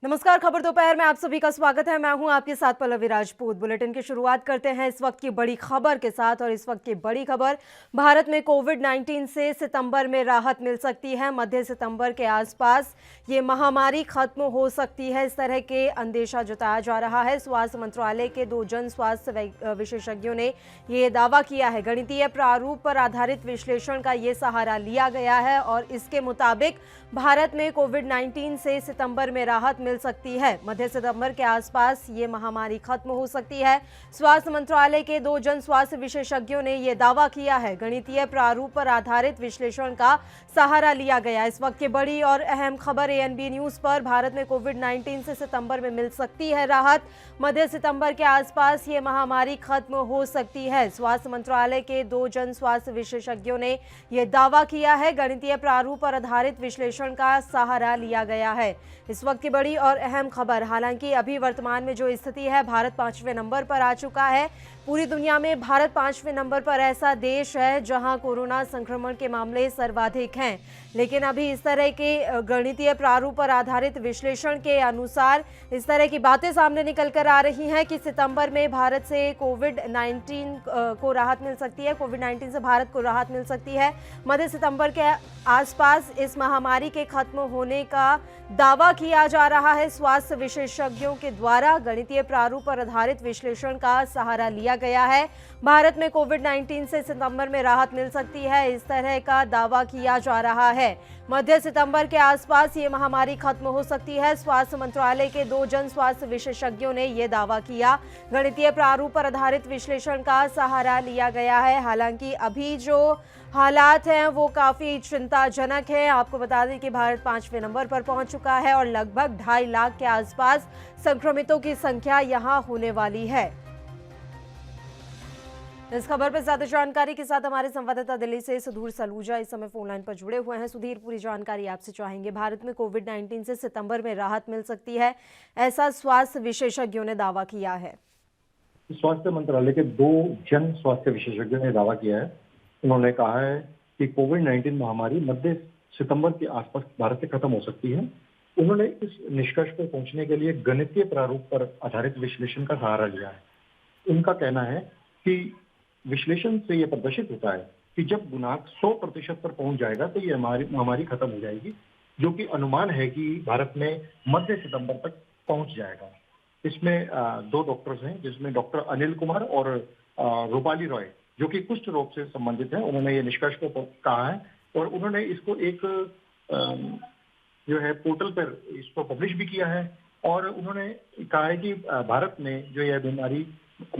नमस्कार। खबर दोपहर में आप सभी का स्वागत है। मैं हूं आपके साथ पल्लवी राजपूत। बुलेटिन की शुरुआत करते हैं इस वक्त की बड़ी खबर के साथ। और इस वक्त की बड़ी खबर, भारत में कोविड-19 से सितंबर में राहत मिल सकती है। मध्य सितंबर के आसपास ये महामारी खत्म हो सकती है, इस तरह के अंदेशा जताया जा रहा है। स्वास्थ्य मंत्रालय के 2 जन स्वास्थ्य विशेषज्ञों ने ये दावा किया है। गणितीय प्रारूप पर आधारित विश्लेषण का ये सहारा लिया गया है और इसके मुताबिक भारत में कोविड-19 से सितंबर में राहत मिल सकती है। मध्य सितंबर के आसपास ये महामारी खत्म हो सकती है। स्वास्थ्य मंत्रालय के 2 जन स्वास्थ्य विशेषज्ञों ने यह दावा किया है। गणितीय प्रारूप पर आधारित विश्लेषण का सहारा लिया गया। इस वक्त की बड़ी और अहम खबर एएनबी न्यूज पर, भारत में कोविड-19 से सितंबर में मिल सकती है राहत। मध्य सितंबर के आसपास ये महामारी खत्म हो सकती है। स्वास्थ्य मंत्रालय के 2 जन स्वास्थ्य विशेषज्ञों ने यह दावा किया है। गणितीय प्रारूप पर आधारित विश्लेषण का सहारा लिया गया है। इस वक्त की बड़ी और अहम खबर, हालांकि अभी वर्तमान में जो स्थिति है, भारत 5वें नंबर पर आ चुका है। पूरी दुनिया में भारत 5वें नंबर पर ऐसा देश है जहां कोरोना संक्रमण के मामले सर्वाधिक हैं। लेकिन अभी इस तरह के गणितीय प्रारूप पर आधारित विश्लेषण के अनुसार इस तरह की बातें सामने निकल कर आ रही हैं कि सितंबर में भारत से कोविड-19 को राहत मिल सकती है। कोविड-19 से भारत को राहत मिल सकती है। मध्य सितंबर के आसपास इस महामारी के खत्म होने का दावा किया जा रहा है। स्वास्थ्य विशेषज्ञों के द्वारा गणितीय प्रारूप पर आधारित विश्लेषण का सहारा लिया गया है। भारत में कोविड-19 से सितंबर में राहत मिल सकती है, इस तरह का दावा किया जा रहा है। मध्य सितंबर के आसपास ये महामारी खत्म हो सकती है। स्वास्थ्य मंत्रालय के 2 जन स्वास्थ्य विशेषज्ञों ने यह दावा किया। गणितीय प्रारूप पर आधारित विश्लेषण का सहारा लिया गया है। हालांकि अभी जो हालात हैं वो काफी चिंताजनक है। आपको बता दें कि भारत 5वें नंबर पर पहुंच चुका है और लगभग 2.5 लाख के आसपास संक्रमितों की संख्या यहां होने वाली है। इस खबर पर ज्यादा जानकारी के साथ हमारे संवाददाता दिल्ली से सुधीर सलूजा इस समय फोन लाइन पर जुड़े हुए हैं। सुधीर, पूरी जानकारी आपसे चाहेंगे। भारत में कोविड-19 से सितंबर में राहत मिल सकती है, ऐसा स्वास्थ्य विशेषज्ञों ने दावा किया है। स्वास्थ्य मंत्रालय के 2 जन स्वास्थ्य विशेषज्ञों ने दावा किया है। उन्होंने कहा है कि कोविड-19 महामारी मध्य सितंबर के आसपास भारत से खत्म हो सकती है। उन्होंने इस निष्कर्ष पर पहुंचने के लिए गणितीय प्रारूप पर आधारित विश्लेषण का सहारा लिया है। उनका कहना है कि विश्लेषण से यह प्रदर्शित होता है कि जब गुणांक 100% पर पहुंच जाएगा तो ये महामारी खत्म हो जाएगी, जो कि अनुमान है कि भारत में मध्य सितंबर तक पहुंच जाएगा। इसमें 2 डॉक्टर्स हैं, जिसमें डॉक्टर अनिल कुमार और रूपाली रॉय, जो कि कुष्ठ रोग से संबंधित है। उन्होंने ये निष्कर्ष को कहा है और उन्होंने इसको एक जो है पोर्टल पर इसको पब्लिश भी किया है। और उन्होंने कहा है कि भारत में जो यह बीमारी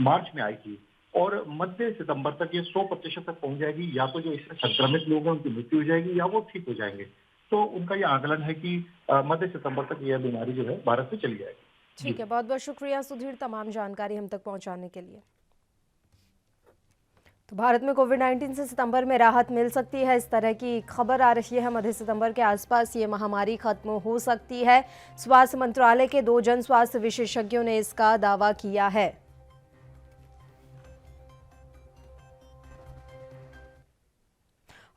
मार्च में आई थी और मध्य सितंबर तक ये 100% तक पहुंच जाएगी। या तो जो इससे संक्रमित लोग हैं उनकी मृत्यु हो जाएगी या वो ठीक हो जाएंगे। तो उनका ये आकलन है कि मध्य सितंबर तक यह बीमारी जो है भारत से चली जाएगी। ठीक है, बहुत बहुत शुक्रिया सुधीर, तमाम जानकारी हम तक पहुंचाने के लिए। तो भारत में कोविड-19 से सितंबर में राहत मिल सकती है, इस तरह की खबर आ रही है। मध्य सितंबर के आसपास ये महामारी खत्म हो सकती है। स्वास्थ्य मंत्रालय के 2 जन स्वास्थ्य विशेषज्ञों ने इसका दावा किया है।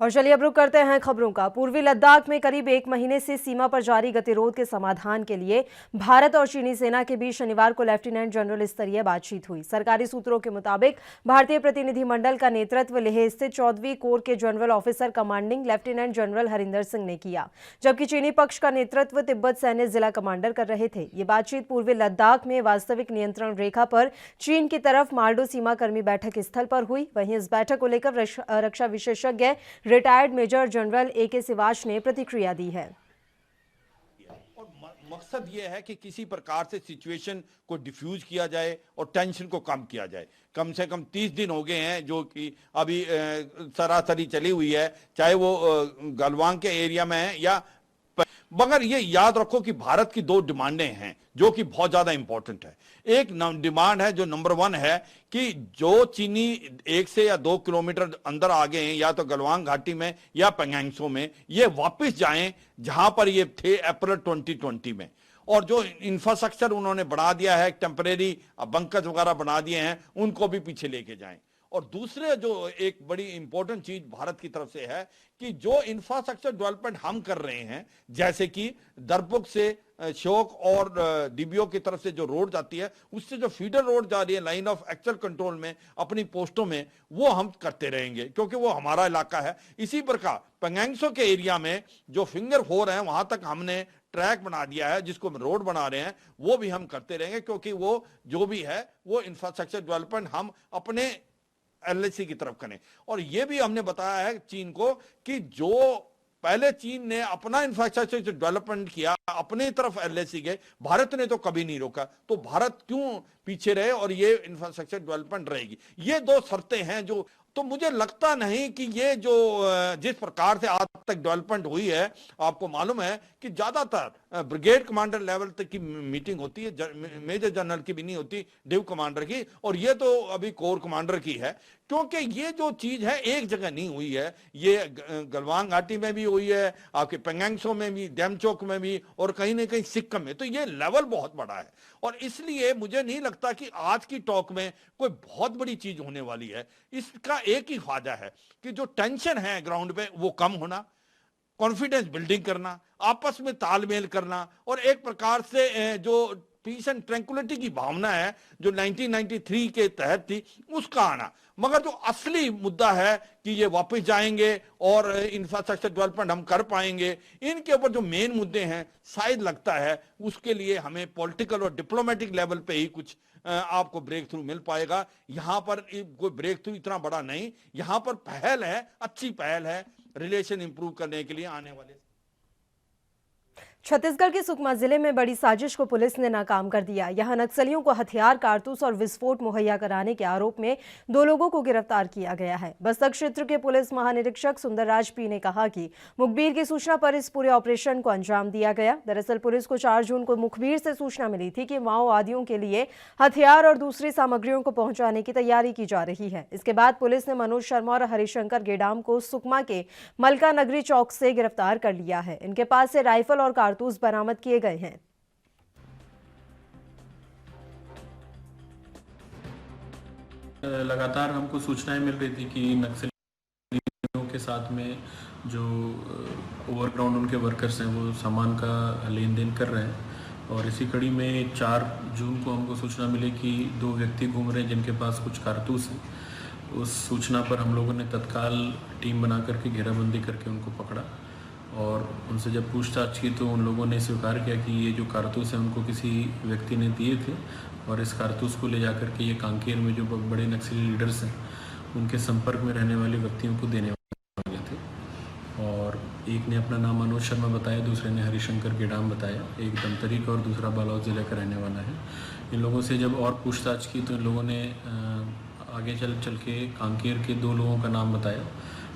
और चलिए अब रुक करते हैं खबरों का। पूर्वी लद्दाख में करीब 1 महीने से सीमा पर जारी गतिरोध के समाधान के लिए भारत और चीनी सेना के बीच शनिवार को लेफ्टिनेंट जनरल स्तरीय बातचीत हुई। सरकारी सूत्रों के मुताबिक भारतीय प्रतिनिधिमंडल का नेतृत्व लेह स्थित 14वीं कोर के general officer commanding lieutenant general Harinder Singh ने किया, जबकि चीनी पक्ष का नेतृत्व तिब्बत सैन्य जिला कमांडर कर रहे थे। ये बातचीत पूर्वी लद्दाख में वास्तविक नियंत्रण रेखा पर चीन की तरफ माल्डो सीमा कर्मी बैठक स्थल पर हुई। वहीं इस बैठक को लेकर रक्षा विशेषज्ञ retired major general A K. Siwach ने प्रतिक्रिया दी है। और मकसद ये है कि किसी प्रकार से सिचुएशन को डिफ्यूज किया जाए और टेंशन को कम किया जाए। कम से कम 30 दिन हो गए हैं जो कि अभी सरासरी चली हुई है, चाहे वो गलवान के एरिया में है या, मगर ये याद रखो कि भारत की 2 डिमांडें हैं जो कि बहुत ज्यादा इंपॉर्टेंट है। एक डिमांड है जो नंबर 1 है कि जो चीनी 1 से या 2 किलोमीटर अंदर आ गए हैं, या तो गलवान घाटी में या पेंगेंगसो में, ये वापस जाएं जहां पर ये थे अप्रैल 2020 में। और जो इंफ्रास्ट्रक्चर उन्होंने बढ़ा दिया है, टेम्परेरी बंकर्स वगैरह बना दिए हैं, उनको भी पीछे लेके जाएं। और दूसरे जो एक बड़ी इंपॉर्टेंट चीज भारत की तरफ से है कि जो इंफ्रास्ट्रक्चर डेवलपमेंट हम कर रहे हैं, जैसे कि दरपुक से श्योक और डीबीओ की तरफ से जो रोड जाती है, उससे जो फीडर रोड जा रही है लाइन ऑफ एक्चुअल कंट्रोल में अपनी पोस्टों में, वो हम करते रहेंगे क्योंकि वो हमारा इलाका है। इसी प्रकार पंगैंगसो के एरिया में जो फिंगर 4 है वहां तक हमने ट्रैक बना दिया है, जिसको हम रोड बना रहे हैं, वो भी हम करते रहेंगे क्योंकि वो जो भी है वो इंफ्रास्ट्रक्चर डेवलपमेंट हम अपने एलएसी की तरफ करें। और ये भी हमने बताया है चीन को कि जो पहले चीन ने अपना इंफ्रास्ट्रक्चर डेवलपमेंट किया, अपने तरफ एलएसी गए, भारत ने तो कभी नहीं रोका, तो भारत क्यों पीछे रहे और ये इंफ्रास्ट्रक्चर डेवलपमेंट रहेगी। ये दो शर्तें हैं जो, तो मुझे लगता नहीं कि ये जो जिस प्रकार से आज तक डेवलपमेंट हुई है, आपको मालूम है कि ज्यादातर ब्रिगेड कमांडर लेवल तक की मीटिंग होती है, मेजर जनरल की भी नहीं होती, डिव कमांडर की, और ये तो अभी कोर कमांडर की है। क्योंकि ये जो चीज है एक जगह नहीं हुई है, ये गलवान घाटी में भी हुई है, आपके पेंगैंगसो में भी, डेमचोक में भी, और कहीं ना कहीं सिक्किम में, तो ये लेवल बहुत बड़ा है। और इसलिए मुझे नहीं लगता कि आज की टॉक में कोई बहुत बड़ी चीज होने वाली है। इसका एक ही फायदा है कि जो टेंशन है ग्राउंड पे वो कम होना, कॉन्फिडेंस बिल्डिंग करना, आपस में तालमेल करना, और एक प्रकार से जो पीस एंड ट्रैंक्विलिटी की भावना है जो 1993 के तहत थी, उसका आना। मगर जो असली मुद्दा है कि ये वापस जाएंगे और इंफ्रास्ट्रक्चर डेवलपमेंट हम कर पाएंगे, इनके ऊपर जो मेन मुद्दे हैं, शायद लगता है उसके लिए हमें पॉलिटिकल और डिप्लोमेटिक लेवल पे ही कुछ आपको ब्रेक थ्रू मिल पाएगा। यहां पर कोई ब्रेक थ्रू इतना बड़ा नहीं, यहां पर पहल है, अच्छी पहल है रिलेशन इंप्रूव करने के लिए आने वाले। छत्तीसगढ़ के सुकमा जिले में बड़ी साजिश को पुलिस ने नाकाम कर दिया। यहां नक्सलियों को हथियार, कारतूस और विस्फोट मुहैया कराने के आरोप में 2 लोगों को गिरफ्तार किया गया है। बस्तर क्षेत्र के पुलिस महानिरीक्षक सुंदरराज पी ने कहा कि मुखबिर की सूचना पर इस पूरे ऑपरेशन को अंजाम दिया गया। दरअसल पुलिस को 4 जून को मुखबिर से सूचना मिली थी कि माओवादियों के लिए हथियार और दूसरी सामग्रियों को पहुंचाने की तैयारी की जा रही है। इसके बाद पुलिस ने मनोज शर्मा और हरिशंकर गेडाम को सुकमा के मलका नगरी चौक से गिरफ्तार कर लिया है। इनके पास से राइफल और कारतूस बरामद किए गए हैं। लगातार हमको सूचनाएं मिल रही थी कि नक्सलियों के साथ में जो ओवरग्राउंड उनके वर्कर्स हैं वो सामान का लेन देन कर रहे हैं, और इसी कड़ी में 4 जून को हमको सूचना मिली कि 2 व्यक्ति घूम रहे हैं जिनके पास कुछ कारतूस हैं। उस सूचना पर हम लोगों ने तत्काल टीम बना करके घेराबंदी करके उनको पकड़ा, और उनसे जब पूछताछ की तो उन लोगों ने स्वीकार किया कि ये जो कारतूस हैं उनको किसी व्यक्ति ने दिए थे, और इस कारतूस को ले जाकर के ये कांकेर में जो बड़े नक्सली लीडर्स हैं उनके संपर्क में रहने वाले व्यक्तियों को देने वाले थे। और एक ने अपना नाम मनोज शर्मा बताया, दूसरे ने हरिशंकर गेडाम बताया, एक दमतरी का और दूसरा बालोद जिले का रहने वाला है। इन लोगों से जब और पूछताछ की तो इन लोगों ने आगे चल के कांकेर के 2 लोगों का नाम बताया,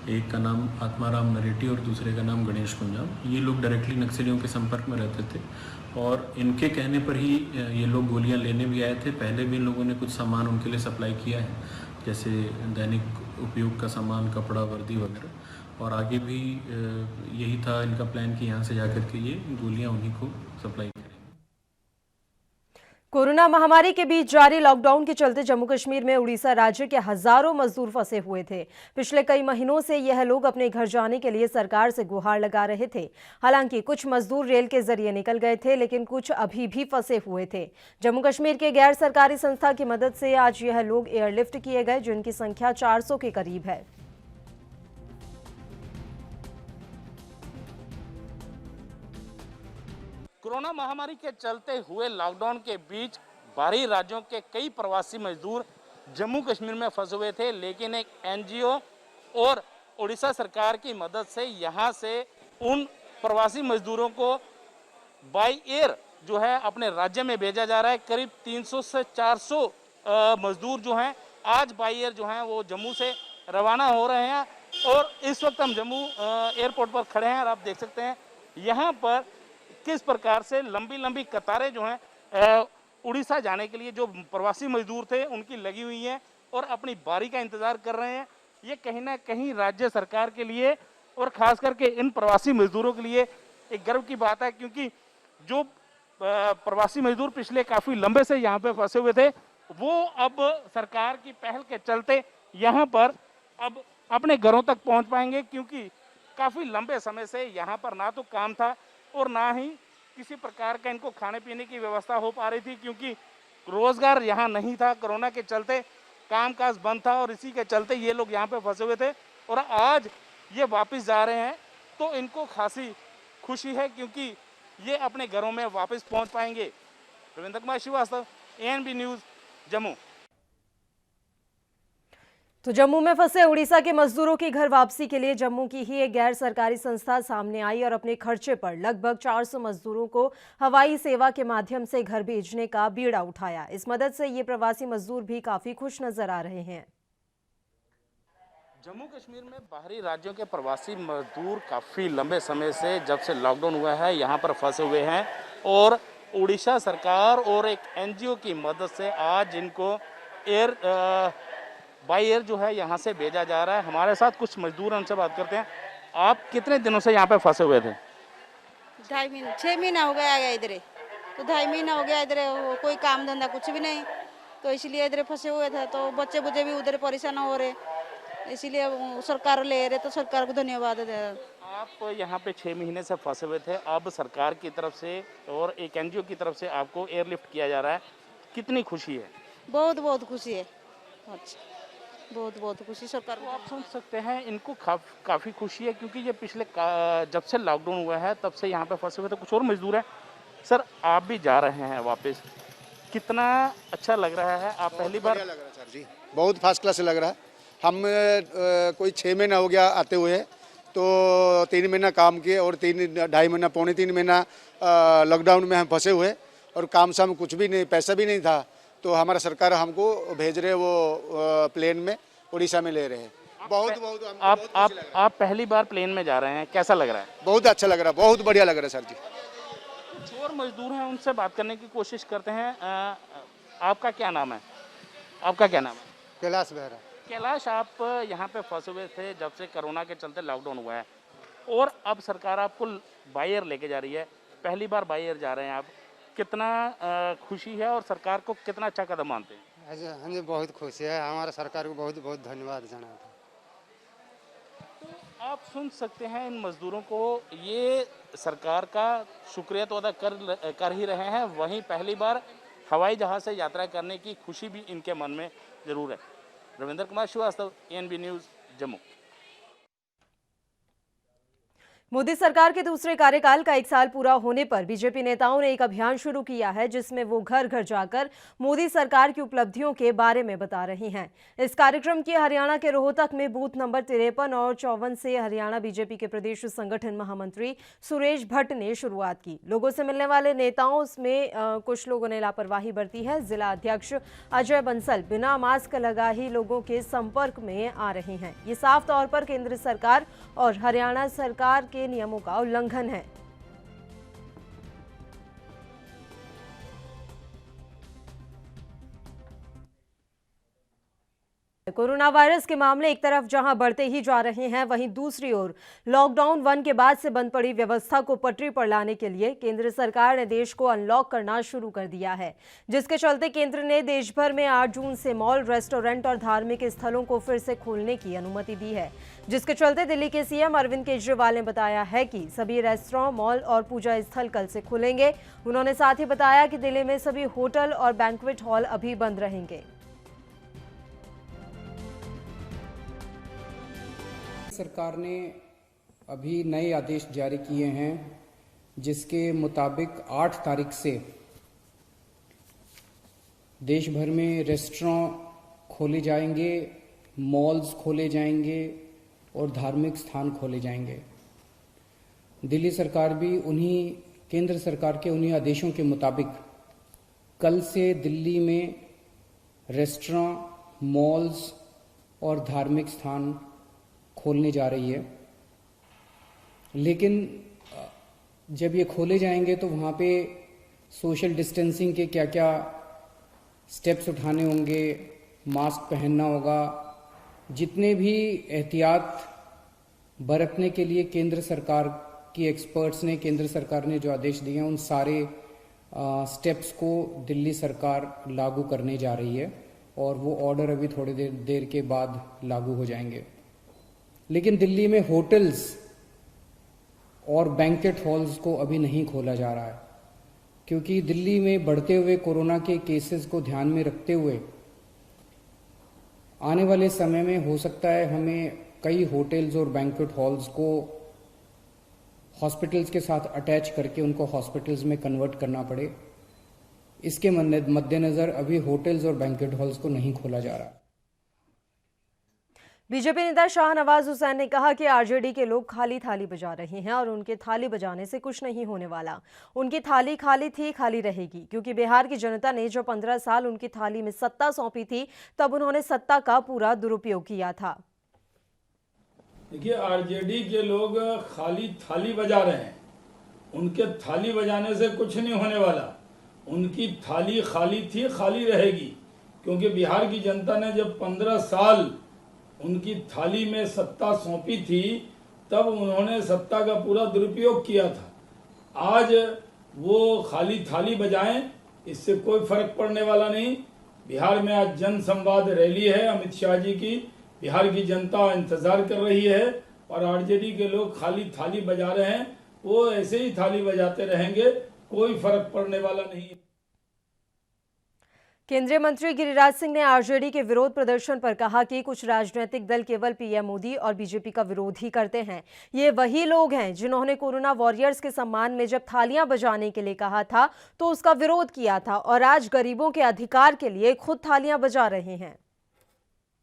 एक का नाम आत्माराम नरेटी और दूसरे का नाम गणेश कुंजाम। ये लोग डायरेक्टली नक्सलियों के संपर्क में रहते थे, और इनके कहने पर ही ये लोग गोलियां लेने भी आए थे। पहले भी इन लोगों ने कुछ सामान उनके लिए सप्लाई किया है, जैसे दैनिक उपयोग का सामान, कपड़ा, वर्दी वगैरह, और आगे भी यही था इनका प्लान कि यहाँ से जाकर के ये गोलियाँ उन्हीं को सप्लाई करें। कोरोना महामारी के बीच जारी लॉकडाउन के चलते जम्मू कश्मीर में उड़ीसा राज्य के हजारों मजदूर फंसे हुए थे। पिछले कई महीनों से यह लोग अपने घर जाने के लिए सरकार से गुहार लगा रहे थे। हालांकि कुछ मजदूर रेल के जरिए निकल गए थे, लेकिन कुछ अभी भी फंसे हुए थे। जम्मू कश्मीर के गैर सरकारी संस्था की मदद से आज यह लोग एयरलिफ्ट किए गए, जिनकी संख्या 400 के करीब है। कोरोना महामारी के चलते हुए लॉकडाउन के बीच बाहरी राज्यों के कई प्रवासी मजदूर जम्मू कश्मीर में फंसे हुए थे, लेकिन एक एनजीओ और उड़ीसा सरकार की मदद से यहां से उन प्रवासी मजदूरों को बाय एयर जो है अपने राज्य में भेजा जा रहा है। करीब 300 से 400 मजदूर जो हैं आज बाय एयर जो हैं वो जम्मू से रवाना हो रहे हैं, और इस वक्त हम जम्मू एयरपोर्ट पर खड़े हैं और आप देख सकते हैं यहाँ पर किस प्रकार से लंबी लंबी कतारें जो हैं उड़ीसा जाने के लिए जो प्रवासी मजदूर थे उनकी लगी हुई हैं और अपनी बारी का इंतजार कर रहे हैं। ये कहीं ना कहीं राज्य सरकार के लिए और खास करके इन प्रवासी मजदूरों के लिए एक गर्व की बात है, क्योंकि जो प्रवासी मजदूर पिछले काफ़ी लंबे से यहाँ पे फंसे हुए थे वो अब सरकार की पहल के चलते यहाँ पर अब अपने घरों तक पहुँच पाएंगे, क्योंकि काफ़ी लंबे समय से यहाँ पर ना तो काम था और ना ही किसी प्रकार का इनको खाने पीने की व्यवस्था हो पा रही थी, क्योंकि रोज़गार यहाँ नहीं था। कोरोना के चलते कामकाज बंद था और इसी के चलते ये लोग यहाँ पे फंसे हुए थे और आज ये वापस जा रहे हैं तो इनको खासी खुशी है, क्योंकि ये अपने घरों में वापस पहुँच पाएंगे। Ravindra Kumar Srivastava, ANB news, Jammu. तो जम्मू में फंसे उड़ीसा के मजदूरों की घर वापसी के लिए जम्मू की ही एक गैर सरकारी संस्था सामने आई और अपने खर्चे पर लगभग 400 मजदूरों को हवाई सेवा के माध्यम से घर भेजने का बीड़ा उठाया। इस मदद से ये प्रवासी मजदूर भी काफी खुश नजर आ रहे हैं। जम्मू कश्मीर में बाहरी राज्यों के प्रवासी मजदूर काफ़ी लंबे समय से, जब से लॉकडाउन हुआ है, यहाँ पर फंसे हुए हैं और उड़ीसा सरकार और एक NGO की मदद से आज इनको बाई एयर जो है यहाँ से भेजा जा रहा है। हमारे साथ कुछ मजदूर हैं, उनसे बात करते हैं। आप कितने दिनों से यहाँ पे फंसे हुए थे? 2.5 महीना 6 महीना हो गया इधर, तो 2.5 महीना हो गया इधर, कोई काम धंधा कुछ भी नहीं, तो इसलिए इधर फंसे हुए थे। तो बच्चे बुच्चे भी उधर परेशान हो रहे, इसीलिए सरकार ले रहे, तो सरकार को धन्यवाद है। आप यहाँ पे 6 महीने से फंसे हुए थे, अब सरकार की तरफ से और एक NGO की तरफ से आपको एयरलिफ्ट किया जा रहा है, कितनी खुशी है? बहुत बहुत खुशी है, अच्छा बहुत बहुत खुशी सरकार तो को। आप समझ सकते हैं इनको काफ़ी खुशी है, क्योंकि ये पिछले जब से लॉकडाउन हुआ है तब से यहाँ पे फंसे हुए थे। कुछ और मजदूर हैं। सर, आप भी जा रहे हैं वापस, कितना अच्छा लग रहा है? आप पहली बार? लग रहा है सर जी, बहुत फर्स्ट क्लास लग रहा है। हम कोई 6 महीना हो गया आते हुए, तो 3 महीना काम किए और 2.5 महीना, पौने 3 महीना लॉकडाउन में हम फंसे हुए और काम शाम कुछ भी नहीं, पैसा भी नहीं था। तो हमारा सरकार हमको भेज रहे, वो प्लेन में उड़ीसा में ले रहे हैं। बहुत बहुत आप पहली बार प्लेन में जा रहे हैं, कैसा लग रहा है? बहुत अच्छा लग रहा है, बहुत बढ़िया लग रहा है सर जी। कुछ और मजदूर हैं, उनसे बात करने की कोशिश करते हैं। आपका क्या नाम है? आपका क्या नाम है? कैलाश बेहरा। कैलाश, आप यहाँ पे फंसे हुए थे जब से कोरोना के चलते लॉकडाउन हुआ है और अब सरकार आपको बाई एयर लेके जा रही है, पहली बार बाई एयर जा रहे हैं आप, कितना खुशी है और सरकार को कितना अच्छा कदम मानते हैं? हमें बहुत खुशी है, हमारा सरकार को बहुत बहुत धन्यवाद जनाता। तो आप सुन सकते हैं इन मजदूरों को, ये सरकार का शुक्रिया तो अदा कर ही रहे हैं, वहीं पहली बार हवाई जहाज से यात्रा करने की खुशी भी इनके मन में जरूर है। Ravindra Kumar Srivastava, ANB news, Jammu. मोदी सरकार के दूसरे कार्यकाल का 1 साल पूरा होने पर बीजेपी नेताओं ने एक अभियान शुरू किया है, जिसमें वो घर घर जाकर मोदी सरकार की उपलब्धियों के बारे में बता रही हैं। इस कार्यक्रम की हरियाणा के रोहतक में बूथ नंबर 53 और 54 से हरियाणा बीजेपी के प्रदेश संगठन महामंत्री सुरेश भट्ट ने शुरुआत की। लोगों से मिलने वाले नेताओं में कुछ लोगों ने लापरवाही बरती है। जिला अध्यक्ष अजय बंसल बिना मास्क लगा ही लोगों के संपर्क में आ रहे हैं। ये साफ तौर पर केंद्र सरकार और हरियाणा सरकार के नियमों का उल्लंघन है। कोरोना वायरस के मामले एक तरफ जहां बढ़ते ही जा रहे हैं, वहीं दूसरी ओर लॉकडाउन 1 के बाद से बंद पड़ी व्यवस्था को पटरी पर लाने के लिए केंद्र सरकार ने देश को अनलॉक करना शुरू कर दिया है, जिसके चलते केंद्र ने देश भर में 8 जून से मॉल, रेस्टोरेंट और धार्मिक स्थलों को फिर से खोलने की अनुमति दी है। जिसके चलते दिल्ली के CM अरविंद केजरीवाल ने बताया है कि सभी रेस्टोरेंट, मॉल और पूजा स्थल कल से खुलेंगे। उन्होंने साथ ही बताया कि दिल्ली में सभी होटल और बैंक्वेट हॉल अभी बंद रहेंगे। सरकार ने अभी नए आदेश जारी किए हैं, जिसके मुताबिक 8 तारीख से देश भर में रेस्टोरेंट खोले जाएंगे, मॉल्स खोले जाएंगे और धार्मिक स्थान खोले जाएंगे। दिल्ली सरकार भी केंद्र सरकार के उन्हीं आदेशों के मुताबिक कल से दिल्ली में रेस्टोरेंट, मॉल्स और धार्मिक स्थान खोलने जा रही है। लेकिन जब ये खोले जाएंगे तो वहाँ पे सोशल डिस्टेंसिंग के क्या क्या स्टेप्स उठाने होंगे, मास्क पहनना होगा, जितने भी एहतियात बरतने के लिए केंद्र सरकार की एक्सपर्ट्स ने, केंद्र सरकार ने जो आदेश दिए हैं, उन सारे स्टेप्स को दिल्ली सरकार लागू करने जा रही है। और वो ऑर्डर अभी थोड़ी देर के बाद लागू हो जाएंगे। लेकिन दिल्ली में होटल्स और बैंकेट हॉल्स को अभी नहीं खोला जा रहा है, क्योंकि दिल्ली में बढ़ते हुए कोरोना के केसेस को ध्यान में रखते हुए आने वाले समय में हो सकता है हमें कई होटल्स और बैंकेट हॉल्स को हॉस्पिटल्स के साथ अटैच करके उनको हॉस्पिटल्स में कन्वर्ट करना पड़े। इसके मद्देनजर अभी होटल्स और बैंकेट हॉल्स को नहीं खोला जा रहा। बीजेपी नेता शाहनवाज हुसैन ने कहा कि आरजेडी के लोग खाली थाली बजा रहे हैं और उनके थाली बजाने से कुछ नहीं होने वाला। उनकी थाली खाली थी, खाली रहेगी, क्योंकि बिहार की जनता ने जो 15 साल उनकी थाली में सत्ता सौंपी थी, तब उन्होंने सत्ता का पूरा दुरुपयोग किया था। देखिए, आरजेडी के लोग खाली थाली बजा रहे हैं, उनके थाली बजाने से कुछ नहीं होने वाला। उनकी थाली खाली थी, खाली रहेगी, क्योंकि बिहार की जनता ने जब 15 साल उनकी थाली में सत्ता सौंपी थी, तब उन्होंने सत्ता का पूरा दुरुपयोग किया था। आज वो खाली थाली बजाएं, इससे कोई फर्क पड़ने वाला नहीं। बिहार में आज जन संवाद रैली है अमित शाह जी की, बिहार की जनता इंतजार कर रही है और आरजेडी के लोग खाली थाली बजा रहे हैं, वो ऐसे ही थाली बजाते रहेंगे, कोई फर्क पड़ने वाला नहीं। केंद्रीय मंत्री गिरिराज सिंह ने आरजेडी के विरोध प्रदर्शन पर कहा कि कुछ राजनीतिक दल केवल पीएम मोदी और बीजेपी का विरोध ही करते हैं। ये वही लोग हैं जिन्होंने कोरोना वॉरियर्स के सम्मान में जब थालियां बजाने के लिए कहा था तो उसका विरोध किया था, और आज गरीबों के अधिकार के लिए खुद थालियां बजा रहे हैं।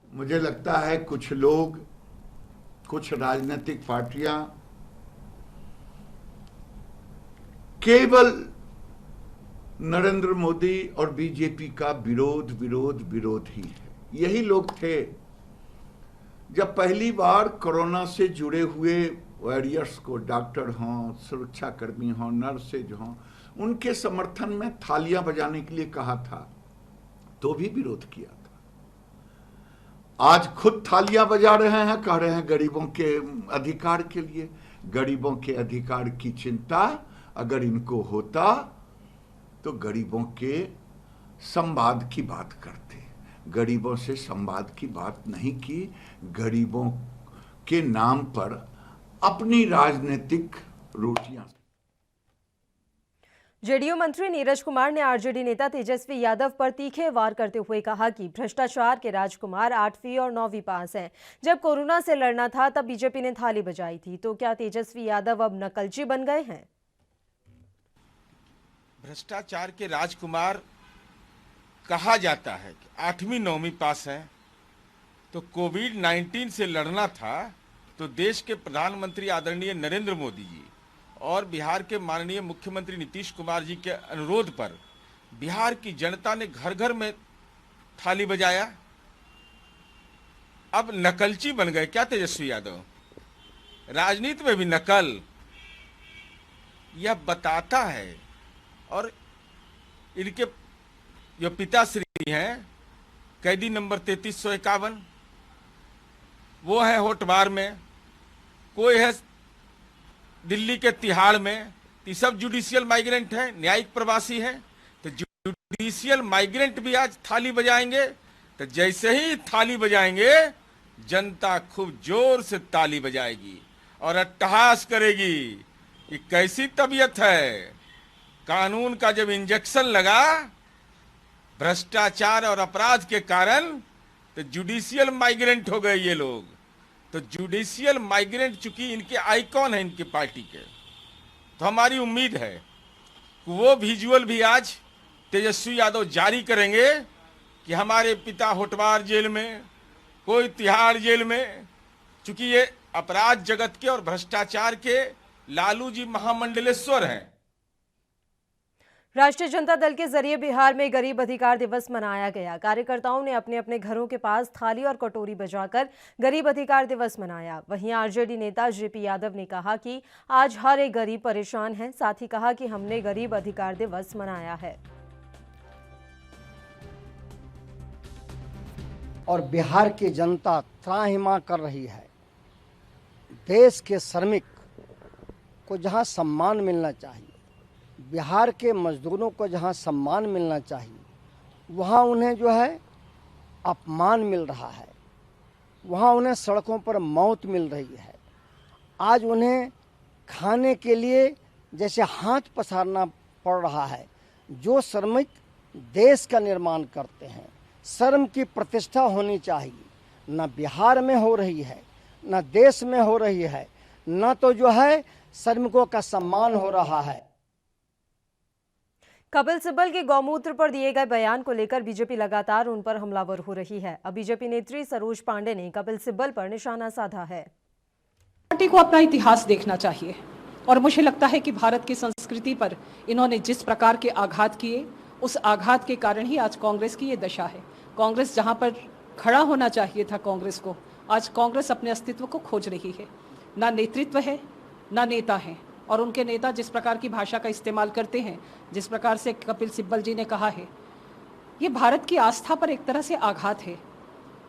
मुझे लगता है कुछ लोग, कुछ राजनीतिक पार्टियां केवल नरेंद्र मोदी और बीजेपी का विरोध ही है। यही लोग थे जब पहली बार कोरोना से जुड़े हुए वॉरियर्स को, डॉक्टर हों, सुरक्षाकर्मी हों, नर्सेज हों, उनके समर्थन में थालियां बजाने के लिए कहा था, तो भी विरोध किया था। आज खुद थालियां बजा रहे हैं, कह रहे हैं गरीबों के अधिकार के लिए। गरीबों के अधिकार की चिंता अगर इनको होता तो गरीबों के संवाद की बात करते। गरीबों से संवाद की बात नहीं की, गरीबों के नाम पर अपनी राजनीतिक रोटियां। जेडीयू मंत्री नीरज कुमार ने आरजेडी नेता तेजस्वी यादव पर तीखे वार करते हुए कहा कि भ्रष्टाचार के राजकुमार 8वीं और 9वीं पास हैं। जब कोरोना से लड़ना था तब बीजेपी ने थाली बजाई थी, तो क्या तेजस्वी यादव अब नकलची बन गए हैं? भ्रष्टाचार के राजकुमार कहा जाता है कि 8वीं 9वीं पास है, तो कोविड-19 से लड़ना था तो देश के प्रधानमंत्री आदरणीय नरेंद्र मोदी जी और बिहार के माननीय मुख्यमंत्री नीतीश कुमार जी के अनुरोध पर बिहार की जनता ने घर घर में थाली बजाया। अब नकलची बन गए क्या तेजस्वी यादव? राजनीति में भी नकल, यह बताता है। और इनके जो पिताश्री हैं, कैदी नंबर 3351, वो है होटवार में, कोई है दिल्ली के तिहाड़ में, ये सब जुडिशियल माइग्रेंट है, न्यायिक प्रवासी है। तो जुडिशियल माइग्रेंट भी आज थाली बजाएंगे, तो जैसे ही थाली बजाएंगे जनता खूब जोर से ताली बजाएगी और अट्टहास करेगी। ये कैसी तबीयत है? कानून का जब इंजेक्शन लगा भ्रष्टाचार और अपराध के कारण, तो जुडिशियल माइग्रेंट हो गए ये लोग। तो जुडिशियल माइग्रेंट चूंकि इनके आइकॉन है इनकी पार्टी के, तो हमारी उम्मीद है कि वो विजुअल भी आज तेजस्वी यादव जारी करेंगे कि हमारे पिता होटवार जेल में, कोई तिहाड़ जेल में। चूंकि ये अपराध जगत के और भ्रष्टाचार के लालू जी महामंडलेश्वर हैं। राष्ट्रीय जनता दल के जरिए बिहार में गरीब अधिकार दिवस मनाया गया। कार्यकर्ताओं ने अपने अपने घरों के पास थाली और कटोरी बजाकर गरीब अधिकार दिवस मनाया। वहीं आरजेडी नेता जेपी यादव ने कहा कि आज हर एक गरीब परेशान है। साथ ही कहा कि हमने गरीब अधिकार दिवस मनाया है। और बिहार की जनता त्राहिमाम कर रही है। देश के श्रमिक को जहां सम्मान मिलना चाहिए, बिहार के मजदूरों को जहां सम्मान मिलना चाहिए, वहां उन्हें जो है अपमान मिल रहा है, वहाँ उन्हें सड़कों पर मौत मिल रही है। आज उन्हें खाने के लिए जैसे हाथ पसारना पड़ रहा है। जो श्रमिक देश का निर्माण करते हैं, श्रम की प्रतिष्ठा होनी चाहिए, न बिहार में हो रही है, न देश में हो रही है, न तो जो है श्रमिकों का सम्मान हो रहा है। कपिल सिब्बल के गौमूत्र पर दिए गए बयान को लेकर बीजेपी लगातार उन पर हमलावर हो रही है। अब बीजेपी नेत्री सरोज पांडे ने कपिल सिब्बल पर निशाना साधा है। पार्टी को अपना इतिहास देखना चाहिए और मुझे लगता है कि भारत की संस्कृति पर इन्होंने जिस प्रकार के आघात किए, उस आघात के कारण ही आज कांग्रेस की ये दशा है। कांग्रेस जहां पर खड़ा होना चाहिए था कांग्रेस को, आज कांग्रेस अपने अस्तित्व को खोज रही है। ना नेतृत्व है, ना नेता है, और उनके नेता जिस प्रकार की भाषा का इस्तेमाल करते हैं, जिस प्रकार से कपिल सिब्बल जी ने कहा है, ये भारत की आस्था पर एक तरह से आघात है,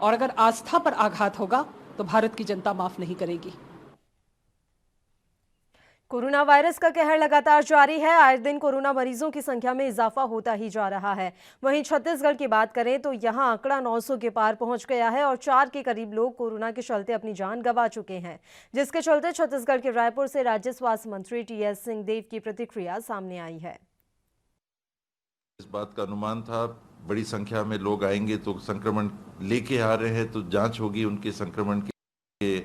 और अगर आस्था पर आघात होगा तो भारत की जनता माफ नहीं करेगी। कोरोना वायरस का कहर लगातार जारी है। आए दिन कोरोना मरीजों की संख्या में इजाफा होता ही जा रहा है। वहीं छत्तीसगढ़ की बात करें तो यहां आंकड़ा 900 के पार पहुंच गया है और 4 के करीब लोग कोरोना के चलते अपनी जान गंवा चुके हैं, जिसके चलते छत्तीसगढ़ के रायपुर से राज्य स्वास्थ्य मंत्री टीएस सिंहदेव की प्रतिक्रिया सामने आई है। इस बात का अनुमान था, बड़ी संख्या में लोग आएंगे तो संक्रमण लेके आ रहे हैं तो जांच होगी, उनके संक्रमण की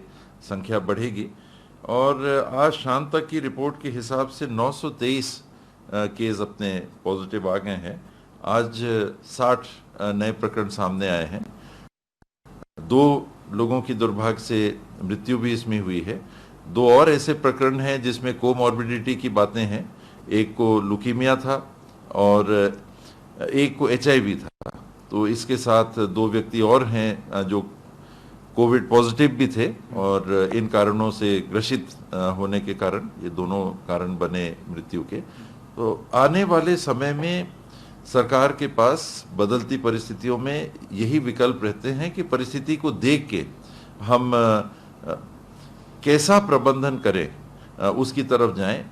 संख्या बढ़ेगी। और आज शाम तक की रिपोर्ट के हिसाब से 923 केस अपने पॉजिटिव आ गए हैं। आज 60 नए प्रकरण सामने आए हैं। 2 लोगों की दुर्भाग्य से मृत्यु भी इसमें हुई है। 2 और ऐसे प्रकरण हैं जिसमें कोमॉर्बिडिटी की बातें हैं। एक को लुकीमिया था और एक को HIV था। तो इसके साथ 2 व्यक्ति और हैं जो कोविड पॉजिटिव भी थे और इन कारणों से ग्रसित होने के कारण ये दोनों कारण बने मृत्यु के। तो आने वाले समय में सरकार के पास बदलती परिस्थितियों में यही विकल्प रहते हैं कि परिस्थिति को देख के हम कैसा प्रबंधन करें उसकी तरफ जाएं।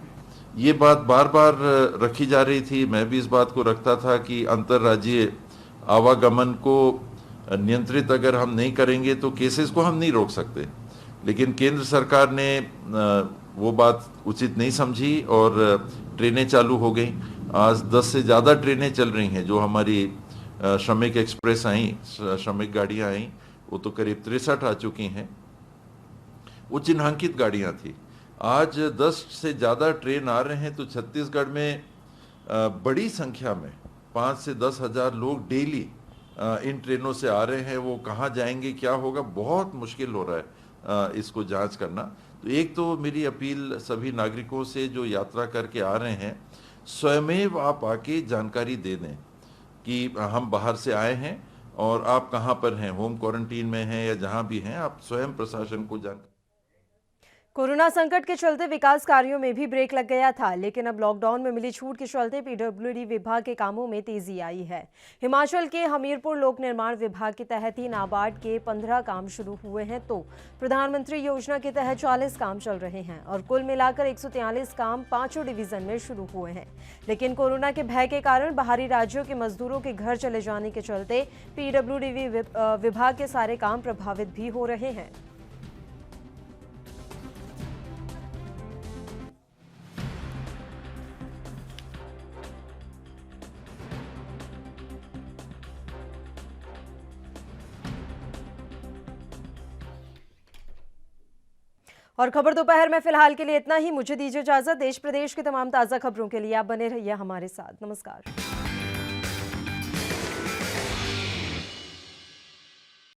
ये बात बार बार रखी जा रही थी, मैं भी इस बात को रखता था कि अंतर्राज्यीय आवागमन को नियंत्रित अगर हम नहीं करेंगे तो केसेस को हम नहीं रोक सकते। लेकिन केंद्र सरकार ने वो बात उचित नहीं समझी और ट्रेनें चालू हो गई। आज 10 से ज़्यादा ट्रेनें चल रही हैं। जो हमारी श्रमिक एक्सप्रेस आई, श्रमिक गाड़ियाँ आई, वो तो करीब 63 आ चुकी हैं। वो चिन्हांकित गाड़ियाँ थी। आज 10 से ज़्यादा ट्रेन आ रहे हैं तो छत्तीसगढ़ में बड़ी संख्या में 5 से 10 हज़ार लोग डेली इन ट्रेनों से आ रहे हैं। वो कहाँ जाएंगे, क्या होगा, बहुत मुश्किल हो रहा है इसको जांच करना। तो एक तो मेरी अपील सभी नागरिकों से जो यात्रा करके आ रहे हैं, स्वयमेव आप आके जानकारी दे दें कि हम बाहर से आए हैं और आप कहाँ पर हैं, होम क्वारंटीन में हैं या जहाँ भी हैं, आप स्वयं प्रशासन को जानकारी। कोरोना संकट के चलते विकास कार्यों में भी ब्रेक लग गया था, लेकिन अब लॉकडाउन में मिली छूट के चलते PWD विभाग के कामों में तेजी आई है। हिमाचल के हमीरपुर लोक निर्माण विभाग के तहत ही नाबार्ड के 15 काम शुरू हुए हैं, तो प्रधानमंत्री योजना के तहत 40 काम चल रहे हैं और कुल मिलाकर 143 काम 5 डिवीजन में शुरू हुए हैं। लेकिन कोरोना के भय के कारण बाहरी राज्यों के मजदूरों के घर चले जाने के चलते PWD विभाग के सारे काम प्रभावित भी हो रहे हैं। और खबर दोपहर में फिलहाल के लिए इतना ही। मुझे दीजिए इजाजत। देश प्रदेश के तमाम ताज़ा खबरों के लिए आप बने रहिए हमारे साथ। नमस्कार।